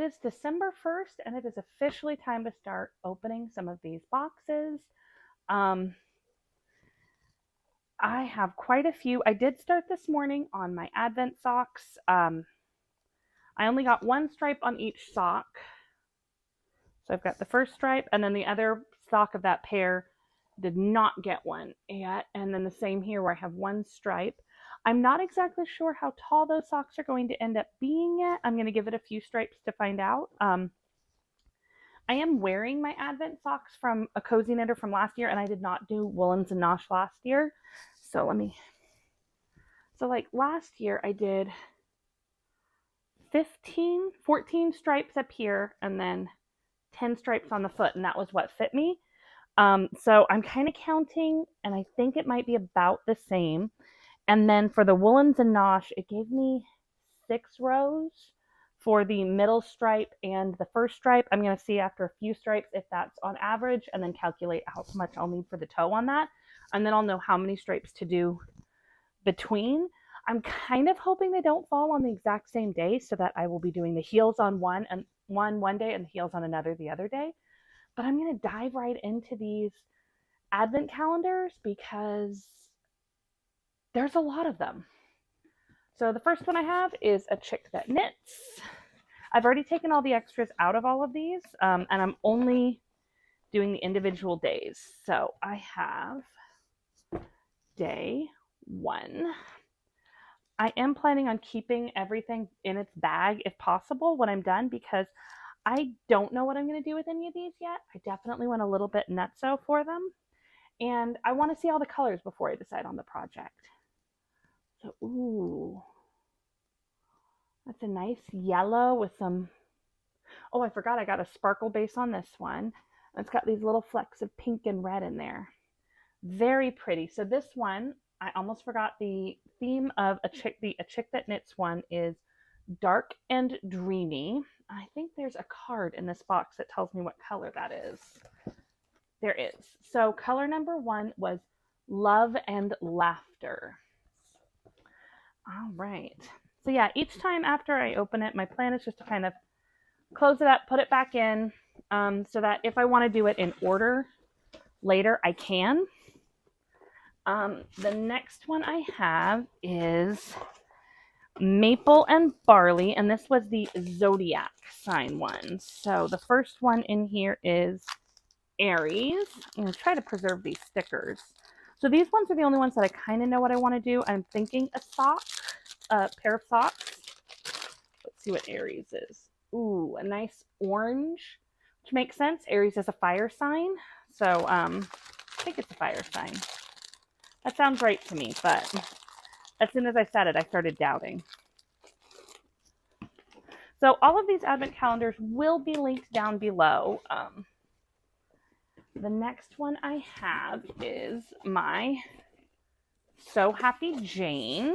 is December 1st, and it is officially time to start opening some of these boxes. I have quite a few. I did start this morning on my Advent socks. I only got one stripe on each sock. So I've got the first stripe, and then the other sock of that pair did not get one yet. And then the same here where I have one stripe. I'm not exactly sure how tall those socks are going to end up being yet. I'm going to give it a few stripes to find out. I am wearing my Advent socks from a Cozy Knitter from last year, and I did not do Woolens and Nosh last year. So like last year I did 14 stripes up here, and then 10 stripes on the foot, and that was what fit me. So I'm kind of counting, and I think it might be about the same. And then for the Woolens and Nosh, it gave me 6 rows for the middle stripe and the first stripe. I'm going to see after a few stripes if that's on average, and then calculate how much I'll need for the toe on that. And then I'll know how many stripes to do between. I'm kind of hoping they don't fall on the exact same day, so that I will be doing the heels on one day and the heels on another the other day. But I'm going to dive right into these Advent calendars because there's a lot of them. So the first one I have is A Chick That Knits. I've already taken all the extras out of all of these, and I'm only doing the individual days. So I have day 1. I am planning on keeping everything in its bag if possible when I'm done, because I don't know what I'm going to do with any of these yet. I definitely went a little bit nutso for them, and I want to see all the colors before I decide on the project. So, ooh, that's a nice yellow with some, oh, I forgot I got a sparkle base on this one. It's got these little flecks of pink and red in there. Very pretty. So this one, I almost forgot the theme of A Chick That Knits one is dark and dreamy. I think there's a card in this box that tells me what color that is. There is. So color number 1 was Love and Laughter. All right. So yeah, each time after I open it, my plan is just to kind of close it up, put it back in, so that if I want to do it in order later, I can. The next one I have is Maple and Barley, and this was the zodiac sign one. So the first one in here is Aries. I'm going to try to preserve these stickers. So these ones are the only ones that I kind of know what I want to do. I'm thinking a pair of socks. Let's see what Aries is. Ooh, a nice orange, which makes sense. Aries is a fire sign. So I think it's a fire sign. That sounds right to me, but as soon as I said it, I started doubting. So all of these Advent calendars will be linked down below. The next one I have is my So Happy Jane.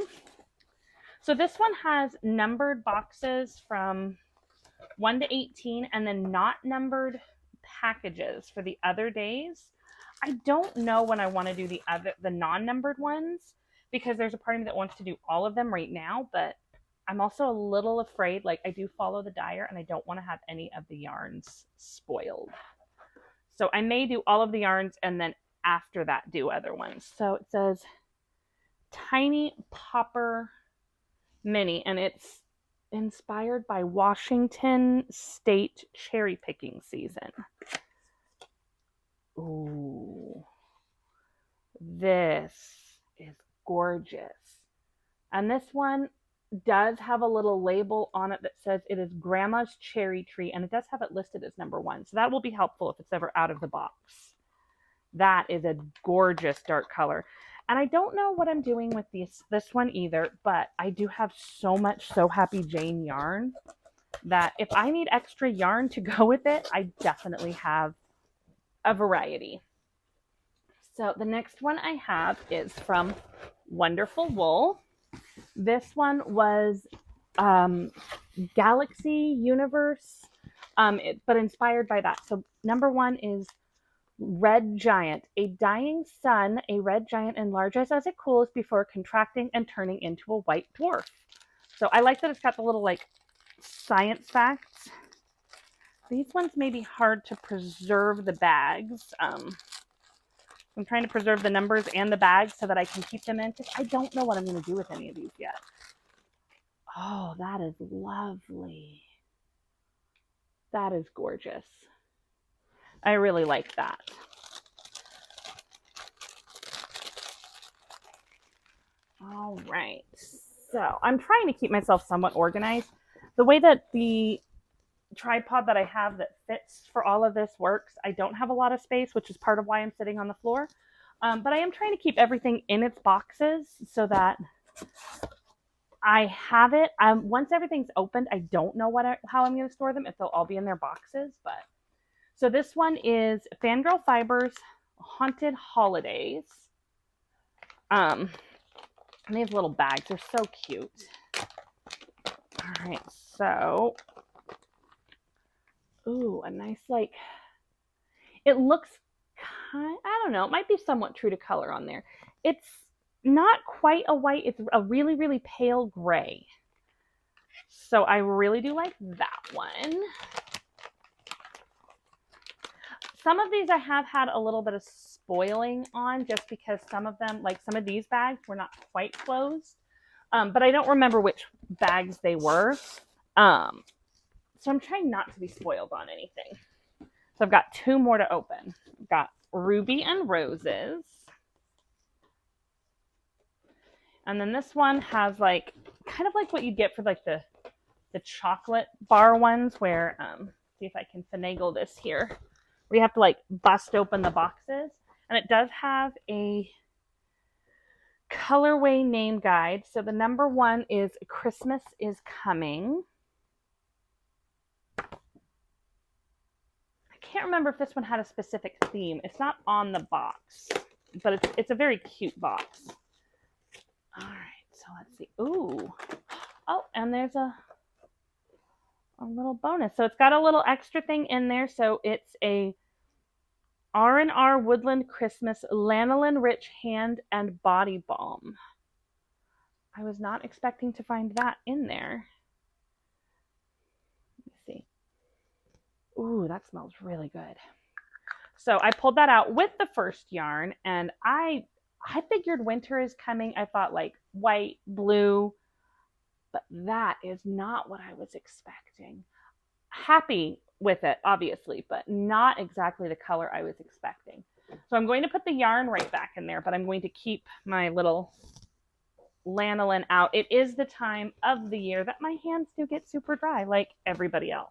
So this one has numbered boxes from 1 to 18 and then not numbered packages for the other days. I don't know when I want to do the non-numbered ones, because there's a part of me that wants to do all of them right now, but I'm also a little afraid, like I do follow the dyer and I don't want to have any of the yarns spoiled. So I may do all of the yarns and then after that do other ones. So it says Tiny Popper Mini, and it's inspired by Washington State cherry picking season. Ooh, this is gorgeous. And this one does have a little label on it that says it is Grandma's Cherry Tree, and it does have it listed as number 1. So that will be helpful if it's ever out of the box. That is a gorgeous dark color. And I don't know what I'm doing with this one either, but I do have so much So Happy Jane yarn that if I need extra yarn to go with it, I definitely have a variety. So the next one I have is from Wonderful Wool. This one was Galaxy Universe, but inspired by that. So number 1 is Red Giant. A dying sun, a red giant enlarges as it cools before contracting and turning into a white dwarf. So I like that it's got the little like science facts These ones may be hard to preserve the bags. I'm trying to preserve the numbers and the bags so that I can keep them in, because I don't know what I'm going to do with any of these yet. Oh, that is lovely. That is gorgeous. I really like that. All right. So I'm trying to keep myself somewhat organized. The way that the tripod that I have that fits for all of this works, I don't have a lot of space, which is part of why I'm sitting on the floor. But I am trying to keep everything in its boxes so that I have it. Once everything's opened, I don't know how I'm going to store them, if they'll all be in their boxes. But so this one is Fangirl Fibers Haunted Holidays. And these little bags are so cute. All right, so ooh, a nice, like, it looks kind, I don't know, it might be somewhat true to color on there. It's not quite a white, it's a really, really pale gray. So I really do like that one. Some of these I have had a little bit of spoiling on, just because some of them, like some of these bags, were not quite closed. But I don't remember which bags they were. So I'm trying not to be spoiled on anything. So I've got 2 more to open. I've got Ruby and Roses. And then this one has like, kind of like what you get for like the chocolate bar ones, where, see if I can finagle this here, where you have to like bust open the boxes. And it does have a colorway name guide. So the number 1 is Christmas is Coming. Can't remember if this one had a specific theme. It's not on the box, but it's a very cute box. All right, so let's see. Ooh, oh, and there's a little bonus. So it's got a little extra thing in there. So it's a R&R Woodland Christmas Lanolin Rich Hand and Body Balm. I was not expecting to find that in there. Ooh, that smells really good. So I pulled that out with the first yarn, and I figured winter is coming. I thought like white, blue, but that is not what I was expecting. Happy with it, obviously, but not exactly the color I was expecting. So I'm going to put the yarn right back in there, but I'm going to keep my little lanolin out. It is the time of the year that my hands do get super dry, like everybody else.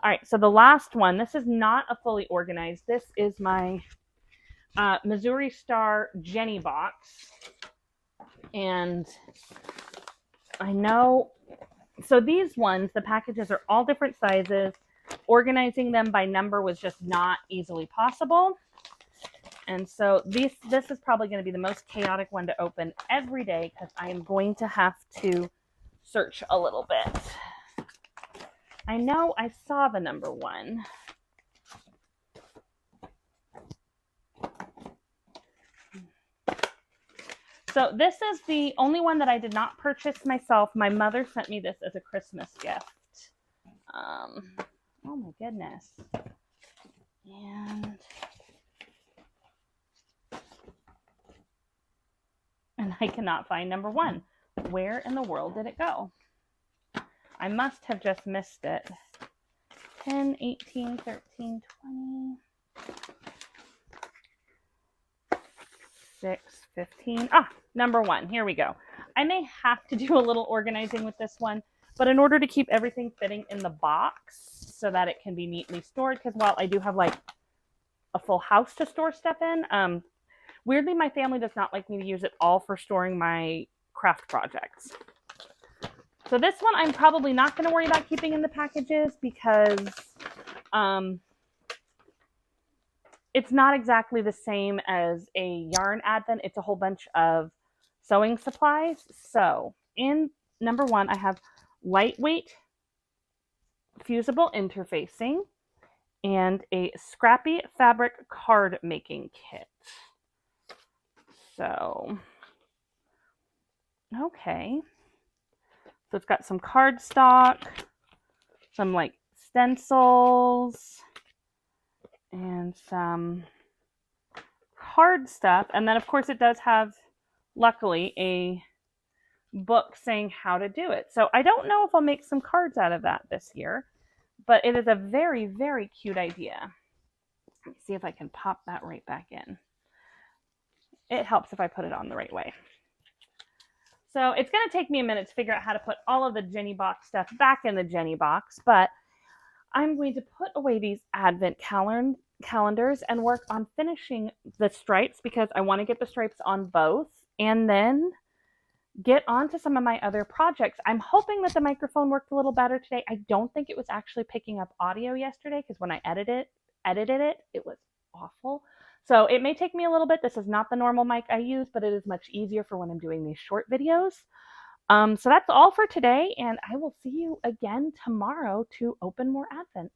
All right, so the last one, this is not a fully organized. This is my Missouri Star Jenny box. And I know, so these ones, the packages are all different sizes. Organizing them by number was just not easily possible. And so this is probably going to be the most chaotic one to open every day, because I am going to have to search a little bit. I know I saw the number 1. So this is the only one that I did not purchase myself. My mother sent me this as a Christmas gift. Oh my goodness. And I cannot find number 1. Where in the world did it go? I must have just missed it. 10, 18, 13, 20, 6, 15. Ah, number 1. Here we go. I may have to do a little organizing with this one, but in order to keep everything fitting in the box so that it can be neatly stored, because while I do have like a full house to store stuff in, weirdly, my family does not like me to use it all for storing my craft projects. So this one I'm probably not going to worry about keeping in the packages, because it's not exactly the same as a yarn advent. It's a whole bunch of sewing supplies. So in number 1, I have lightweight fusible interfacing and a scrappy fabric card making kit. So, okay. So it's got some cardstock, some like stencils and some card stuff. And then, of course, it does have, luckily, a book saying how to do it. So I don't know if I'll make some cards out of that this year, but it is a very, very cute idea. Let me see if I can pop that right back in. It helps if I put it on the right way. So it's going to take me a minute to figure out how to put all of the Jenny box stuff back in the Jenny box, but I'm going to put away these advent calendars and work on finishing the stripes because I want to get the stripes on both and then get on to some of my other projects. I'm hoping that the microphone worked a little better today. I don't think it was actually picking up audio yesterday because when I edited it, it was awful. So it may take me a little bit. This is not the normal mic I use, but it is much easier for when I'm doing these short videos. So that's all for today, and I will see you again tomorrow to open more advents.